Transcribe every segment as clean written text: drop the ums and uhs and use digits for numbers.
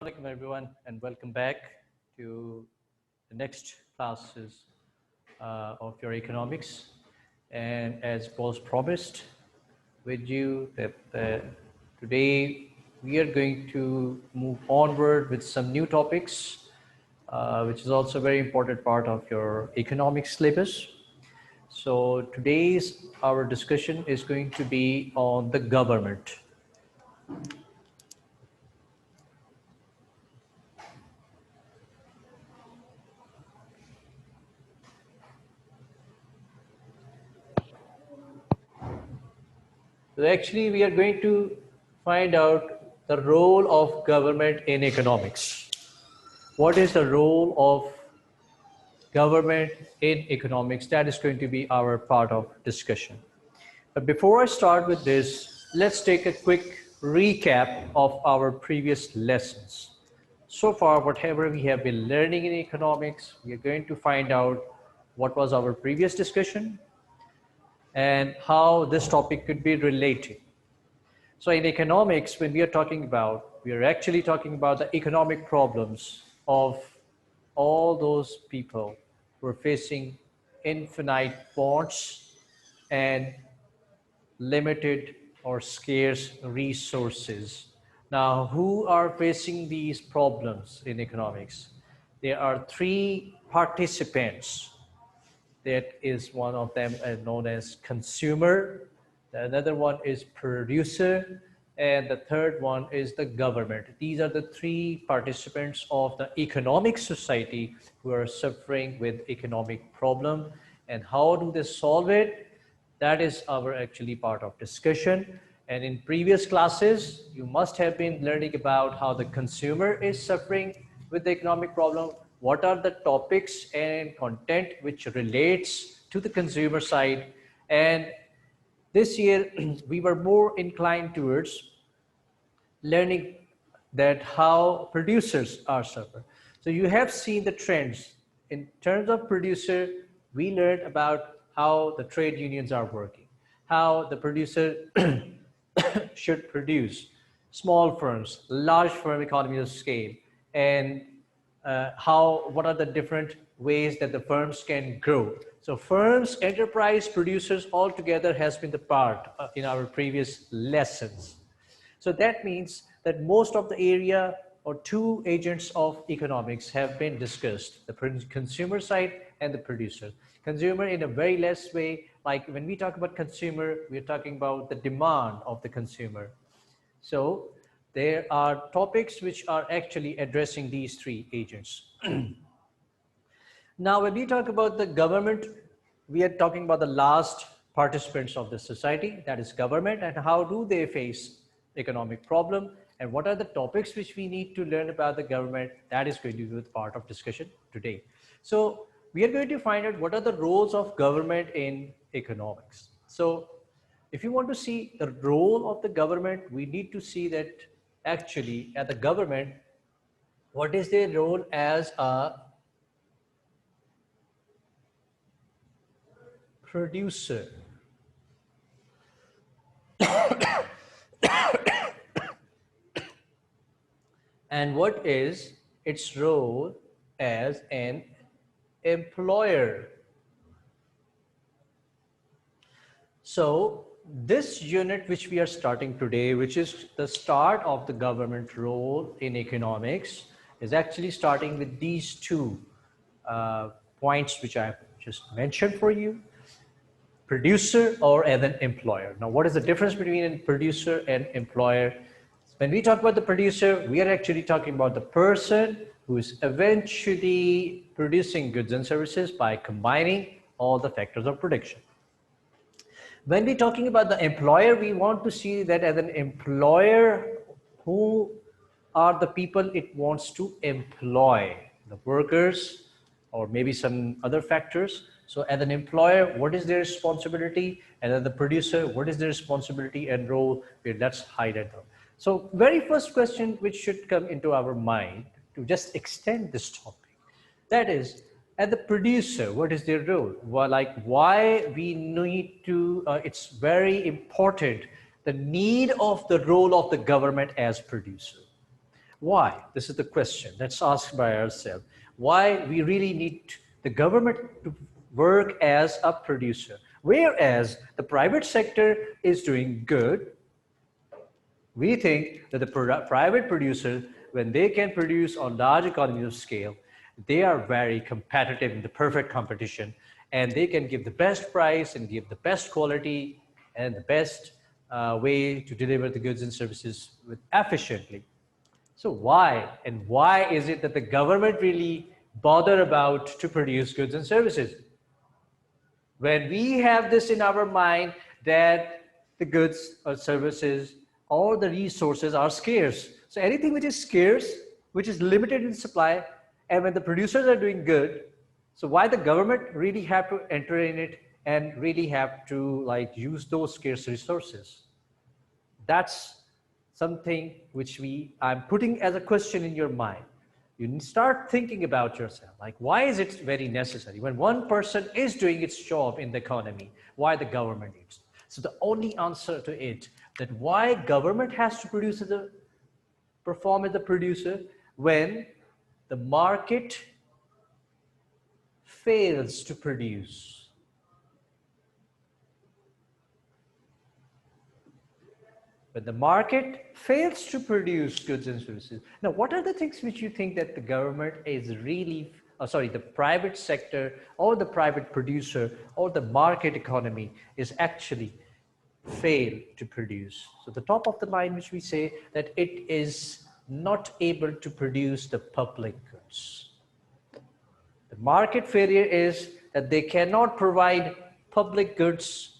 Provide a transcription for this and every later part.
Welcome everyone and welcome back to the next classes of your economics. And as was promised with you that today we are going to move onward with some new topics, which is also a very important part of your economics syllabus. So today's our discussion is going to be on the government. So actually, we are going to find out the role of government in economics. What is the role of government in economics? That is going to be our part of discussion. But before I start with this, let's take a quick recap of our previous lessons. So far, whatever we have been learning in economics, we are going to find out what was our previous discussion and how this topic could be related. So in economics, when we are talking about, we are actually talking about the economic problems of all those people who are facing infinite wants and limited or scarce resources. Now, who are facing these problems in economics? There are three participants. That is one of them known as consumer, another one is producer, and the third one is the government. These are the three participants of the economic society who are suffering with economic problem. And how do they solve it? That is our actually part of discussion. And in previous classes, you must have been learning about how the consumer is suffering with the economic problem. What are the topics and content which relates to the consumer side? And this year, we were more inclined towards learning that how producers are suffering. So you have seen the trends. In terms of producer, we learned about how the trade unions are working, how the producer should produce, small firms, large firm economies of scale, and what are the different ways that the firms can grow. So firms, enterprise, producers all together has been the part in our previous lessons. So that means that most of the area or two agents of economics have been discussed, the consumer side and the producer. Consumer in a very less way, like when we talk about consumer, we're talking about the demand of the consumer. So there are topics which are actually addressing these three agents. Now, when we talk about the government, we are talking about the last participants of the society, that is government, and how do they face economic problem, and what are the topics which we need to learn about the government. That is going to be part of discussion today. So we are going to find out what are the roles of government in economics. So if you want to see the role of the government, we need to see that actually at the government, what is their role as a producer. And what is its role as an employer. So this unit which we are starting today, which is the start of the government role in economics, is actually starting with these two points which I have just mentioned for you. Producer or as an employer. Now, what is the difference between a producer and employer? When we talk about the producer, we are actually talking about the person who is eventually producing goods and services by combining all the factors of production. When we're talking about the employer, we want to see that as an employer, who are the people it wants to employ, the workers or maybe some other factors. So as an employer, what is their responsibility? And as the producer, what is their responsibility and role? Let's highlight them. So very first question which should come into our mind to just extend this topic, that is, as the producer, what is their role? Well, like why we need to, it's very important, the need of the role of the government as producer. Why? This is the question that's asked by ourselves. Why we really need the government to work as a producer, whereas the private sector is doing good. We think that the private producers, when they can produce on large economies of scale, they are very competitive in the perfect competition, and they can give the best price and give the best quality and the best way to deliver the goods and services efficiently. So why is it that the government really bother about to produce goods and services? When we have this in our mind that the goods or services or the resources are scarce. So anything which is scarce, which is limited in supply, and when the producers are doing good, so why the government really have to enter in it and really have to like use those scarce resources? That's something which I'm putting as a question in your mind. You start thinking about yourself, like why is it very necessary when one person is doing its job in the economy, why the government needs? So the only answer to it, that why government has to perform as a producer when the market fails to produce. But the market fails to produce goods and services. Now, what are the things which you think that the government is really, the private sector or the private producer or the market economy is actually fail to produce? So the top of the line which we say that it is not able to produce the public goods. The market failure is that they cannot provide public goods.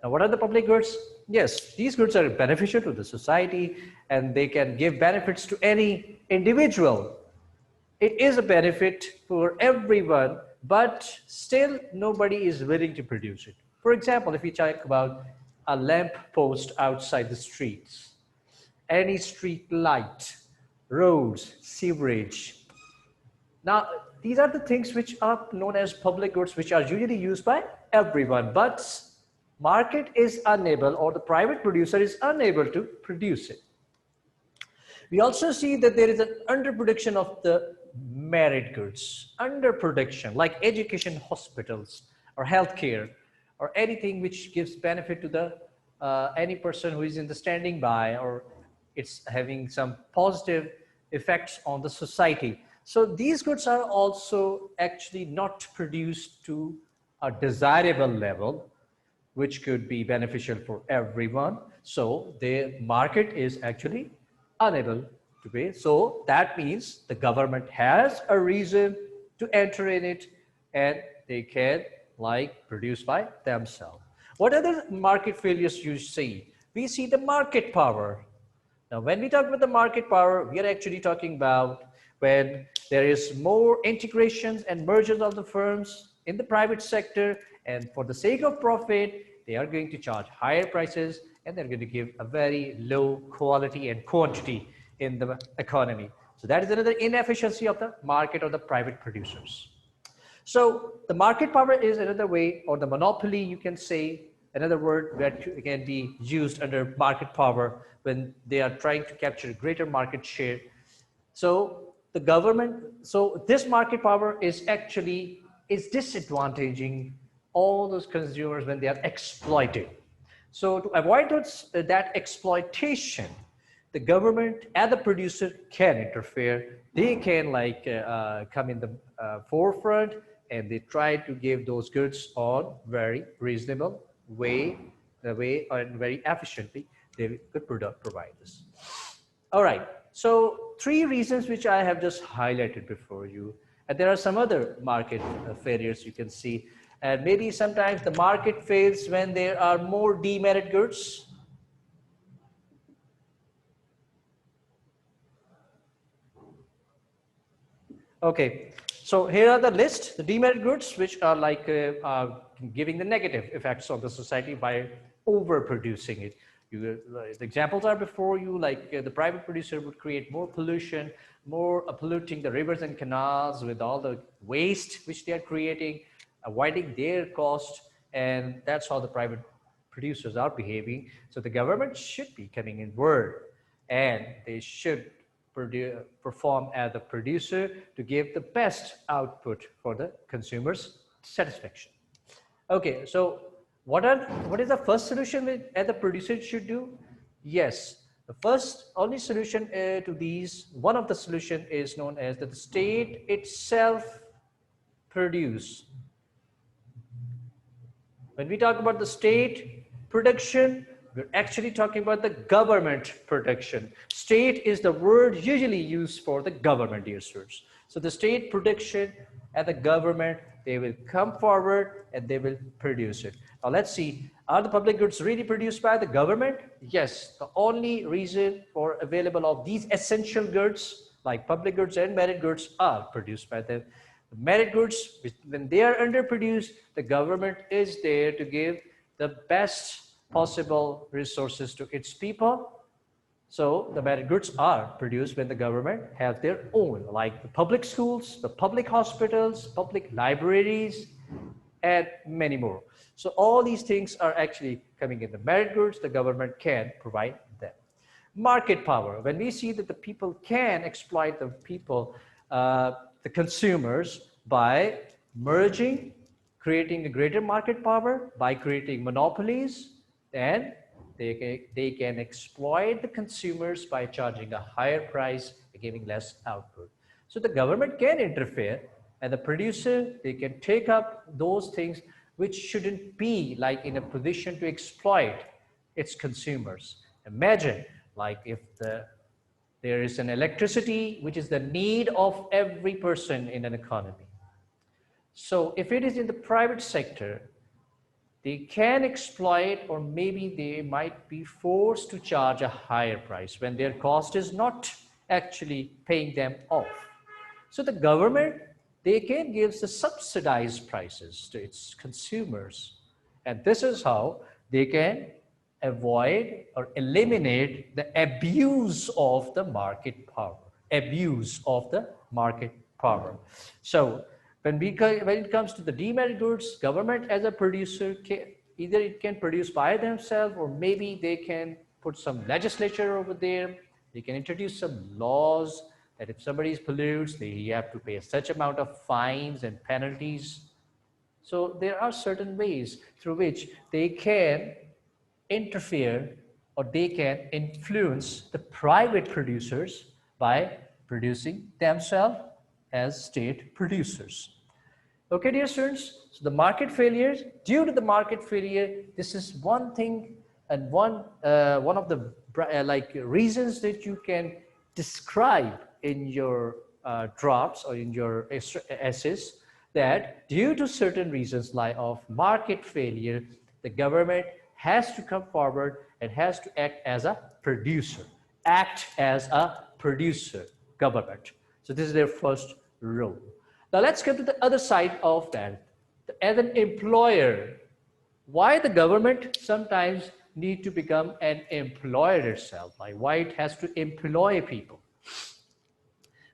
Now, what are the public goods? Yes, these goods are beneficial to the society and they can give benefits to any individual. It is a benefit for everyone, but still nobody is willing to produce it. For example, if we talk about a lamp post outside the streets, any street light, roads, sewerage. Now, these are the things which are known as public goods, which are usually used by everyone, but market is unable, or the private producer is unable to produce it. We also see that there is an underproduction of the merit goods, underproduction, like education, hospitals, or healthcare, or anything which gives benefit to the any person who is in the standing by, or it's having some positive effects on the society. So these goods are also actually not produced to a desirable level, which could be beneficial for everyone. So the market is actually unable to pay. So that means the government has a reason to enter in it, and they can like produce by themselves. What other market failures you see? We see the market power. Now, when we talk about the market power, we are actually talking about when there is more integrations and mergers of the firms in the private sector, and for the sake of profit, they are going to charge higher prices and they're going to give a very low quality and quantity in the economy. So that is another inefficiency of the market or the private producers. So the market power is another way, or the monopoly, you can say, another word that can be used under market power when they are trying to capture greater market share. So the government, so this market power is actually disadvantaging all those consumers when they are exploited. So to avoid that exploitation, the government and the producer can interfere. They can like come in the forefront, and they try to give those goods on very reasonable way, and very efficiently they could provide this. All right, so 3 reasons which I have just highlighted before you, and there are some other market failures you can see. And maybe sometimes the market fails when there are more demerit goods. Okay, so here are the list, the demerit goods, which are like giving the negative effects on the society by overproducing it. The examples are before you, like the private producer would create more pollution, more polluting the rivers and canals with all the waste which they are creating, avoiding their cost, and that's how the private producers are behaving. So the government should be coming in word, and they should perform as a producer to give the best output for the consumer's satisfaction. Okay, so what is the first solution that the producer should do? Yes, the first only solution to these, one of the solution is known as that the state itself produce. When we talk about the state production, we're actually talking about the government production. State is the word usually used for the government, dear students. So the state production and the government, they will come forward and they will produce it. Now let's see, are the public goods really produced by the government? Yes, the only reason for available of these essential goods like public goods and merit goods are produced by the merit goods. When they are underproduced, the government is there to give the best possible resources to its people. So the merit goods are produced when the government has their own, like the public schools, the public hospitals, public libraries, and many more. So all these things are actually coming in the merit goods. The government can provide them. Market power. When we see that the people can exploit the people, the consumers, by merging, creating a greater market power, by creating monopolies, and they can exploit the consumers by charging a higher price and giving less output. So the government can interfere, and the producer, they can take up those things which shouldn't be like in a position to exploit its consumers. Imagine like if there is an electricity which is the need of every person in an economy. So if it is in the private sector, they can exploit, or maybe they might be forced to charge a higher price when their cost is not actually paying them off. So the government, they can give the subsidized prices to its consumers. And this is how they can avoid or eliminate the abuse of the market power. Abuse of the market power. So when it comes to the demerit goods, government as a producer, either it can produce by themselves, or maybe they can put some legislature over there. They can introduce some laws that if somebody pollutes, they have to pay such amount of fines and penalties. So there are certain ways through which they can interfere, or they can influence the private producers by producing themselves as state producers. Okay, dear students, so the market failures, due to the market failure, this is one thing and one of the reasons that you can describe in your drafts or in your essays, that due to certain reasons like of market failure, the government has to come forward and has to act as a producer. Act as a producer, government. So this is their first role. Now let's come to the other side of that. As an employer, why the government sometimes need to become an employer itself, like why it has to employ people.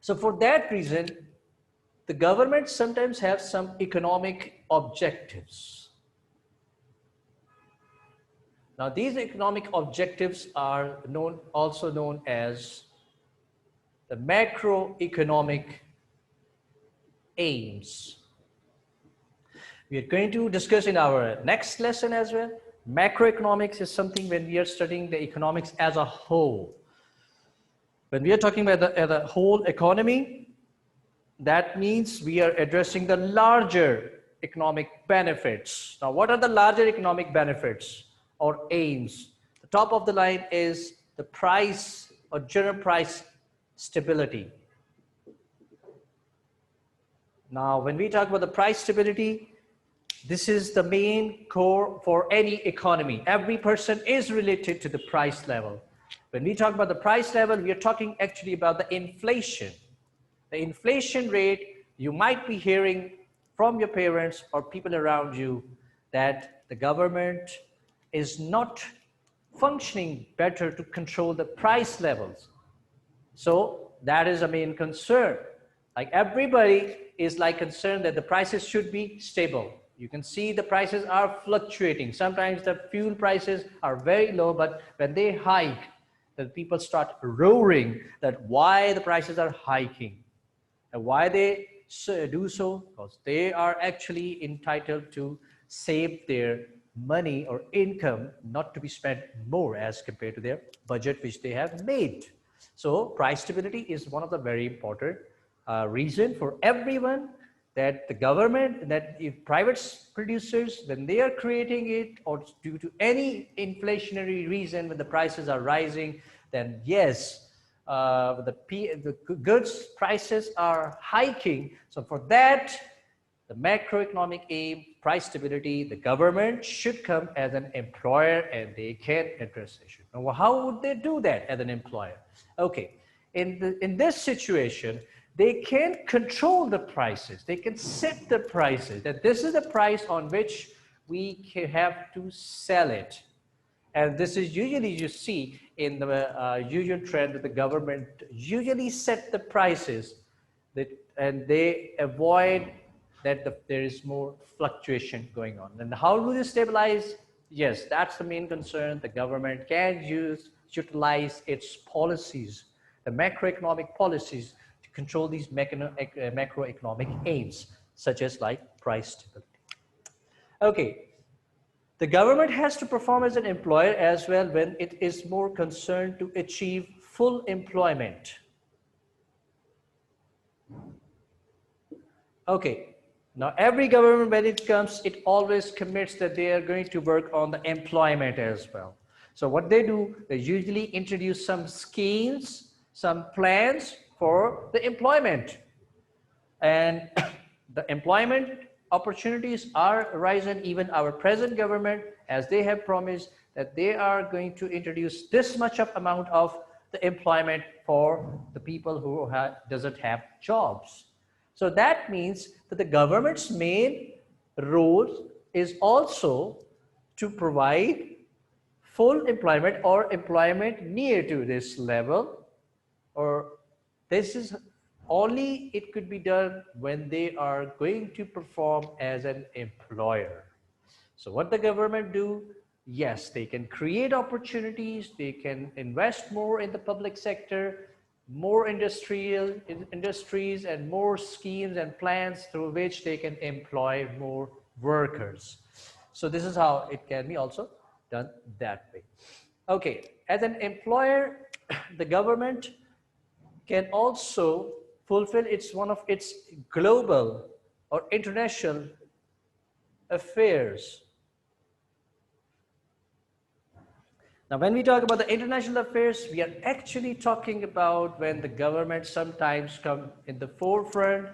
So for that reason, the government sometimes have some economic objectives. Now these economic objectives are also known as the macroeconomic aims. We are going to discuss in our next lesson as well. Macroeconomics is something when we are studying the economics as a whole. When we are talking about the whole economy, that means we are addressing the larger economic benefits. Now, what are the larger economic benefits or aims? The top of the line is the price or general price stability. Now, when we talk about the price stability, this is the main core for any economy. Every person is related to the price level. When we talk about the price level, we are talking actually about the inflation. The inflation rate, you might be hearing from your parents or people around you that the government is not functioning better to control the price levels. So that is a main concern. Like everybody is like concerned that the prices should be stable. You can see the prices are fluctuating. Sometimes the fuel prices are very low, but when they hike, that people start roaring that why the prices are hiking. And why they do so? Because they are actually entitled to save their money or income not to be spent more as compared to their budget which they have made. So price stability is one of the very important reason for everyone, that the government, that if private producers, when they are creating it or due to any inflationary reason when the prices are rising, then yes, the goods prices are hiking. So for that, the macroeconomic aim, price stability, the government should come as an employer and they can address the issue. Now, how would they do that as an employer? Okay, in this situation, they can control the prices. They can set the prices, that this is the price on which we have to sell it. And this is usually, you see in the usual trend that the government usually set the prices that, and they avoid that there is more fluctuation going on. And how do they stabilize? Yes, that's the main concern. The government can utilize its policies, the macroeconomic policies, to control these macroeconomic aims, such as like price stability. Okay, the government has to perform as an employer as well when it is more concerned to achieve full employment. Okay, now every government when it comes, it always commits that they are going to work on the employment as well. So what they do, they usually introduce some schemes, some plans for the employment. And the employment opportunities are rising. Even our present government, as they have promised that they are going to introduce this much of amount of the employment for the people who doesn't have jobs. So that means that the government's main role is also to provide full employment or employment near to this level, or this is only it could be done when they are going to perform as an employer. So what the government do? Yes, they can create opportunities, they can invest more in the public sector, more industries and more schemes and plans through which they can employ more workers. So this is how it can be also done that way. Okay, as an employer, the government can also fulfill one of its global or international affairs. Now, when we talk about the international affairs, we are actually talking about when the government sometimes come in the forefront,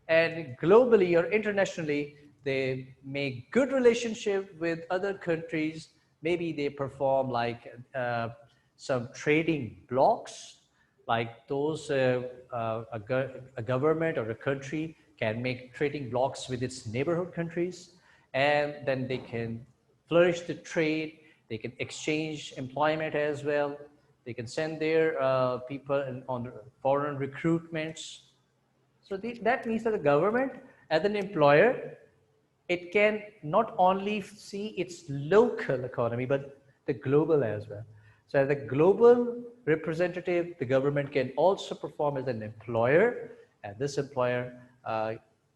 and globally or internationally, they make good relationship with other countries. Maybe they perform like some trading blocks, like those a government or a country can make trading blocks with its neighborhood countries, and then they can flourish the trade. They can exchange employment as well. They can send their people on foreign recruitments. So that means that the government, as an employer, it can not only see its local economy, but the global as well. So as a global representative, the government can also perform as an employer, and this employer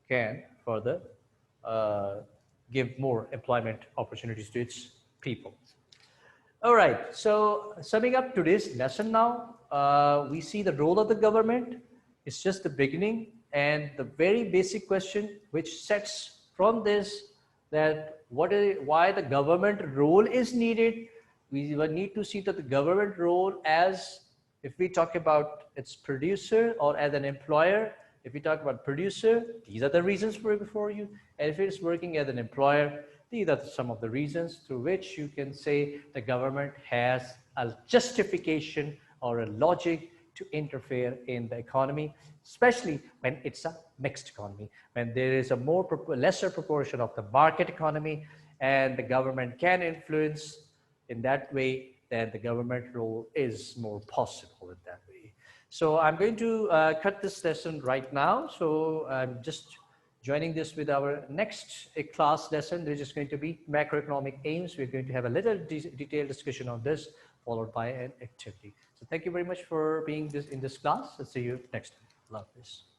can further give more employment opportunities to its people. All right, so summing up today's lesson now, we see the role of the government. It's just the beginning, and the very basic question which sets from this that why the government role is needed. We will need to see that the government role, as if we talk about its producer or as an employer. If we talk about producer, these are the reasons for you, and if it's working as an employer, these are some of the reasons through which you can say the government has a justification or a logic to interfere in the economy, especially when it's a mixed economy, when there is a lesser proportion of the market economy, and the government can influence in that way, then the government role is more possible in that way. So I'm going to cut this lesson right now. So I'm just joining this with our next class lesson, which is going to be macroeconomic aims. We're going to have a little detailed discussion on this, followed by an activity. So So thank you very much for being in this class. I'll see you next time. Love this.